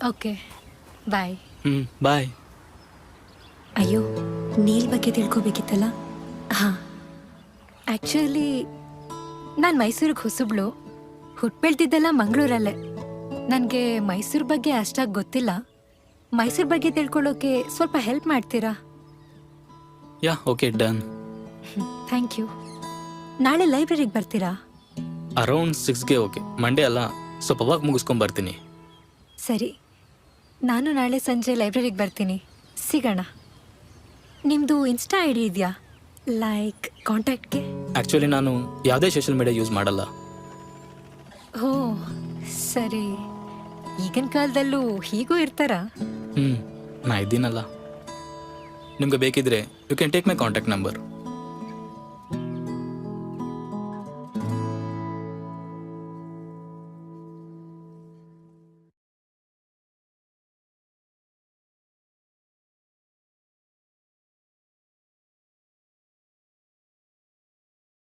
Okay bye. ಬಾಯ್. ಅಯ್ಯೋ, ನೀಲ್ ಬಗ್ಗೆ ತಿಳ್ಕೊಬೇಕಿತ್ತಲ್ಲ. ಹಾಂ, ಆ್ಯಕ್ಚುಲಿ ನಾನು ಮೈಸೂರಿಗೆ ಹೊಸಬ್ಳು. ಹುಟ್ಟು ಬೆಳ್ದಿದ್ದೆಲ್ಲ ಮಂಗಳೂರಲ್ಲೇ. ನನಗೆ ಮೈಸೂರು ಬಗ್ಗೆ ಅಷ್ಟಾಗಿ ಗೊತ್ತಿಲ್ಲ. ಮೈಸೂರು ಬಗ್ಗೆ ತಿಳ್ಕೊಳ್ಳೋಕೆ ಸ್ವಲ್ಪ ಹೆಲ್ಪ್ ಮಾಡ್ತೀರಾ? Yeah, okay, done. Thank you. ನಾಳೆ ಲೈಬ್ರರಿಗೆ ಬರ್ತೀರಾ? Around 6ಗೆ okay. ಮಂಡೇ ಅಲ್ಲ, ಸ್ವಲ್ಪ ವಾಕ್ ಮುಗಿಸ್ಕೊಂಡು ಬರ್ತೀನಿ. ಸರಿ, ನಾನು ನಾಳೆ ಸಂಜೆ ಲೈಬ್ರರಿಗೆ ಬರ್ತೀನಿ. ಸಿಗೋಣ. ನಿಮ್ಮದು ಇನ್ಸ್ಟಾ ಐ ಡಿ ಇದೆಯಾ, ಲೈಕ್ ಕಾಂಟ್ಯಾಕ್ಟ್ಗೆ? ಆ್ಯಕ್ಚುಲಿ ನಾನು ಯಾವುದೇ ಸೋಷಿಯಲ್ ಮೀಡಿಯಾ ಯೂಸ್ ಮಾಡಲ್ಲ. ಓ ಸರಿ. ಈಗಿನ ಕಾಲದಲ್ಲೂ ಹೀಗೂ ಇರ್ತಾರಾ? ನಾ ಇದ್ದೀನಲ್ಲ. ನಿಮ್ಗೆ ಬೇಕಿದ್ರೆ you can take my contact number.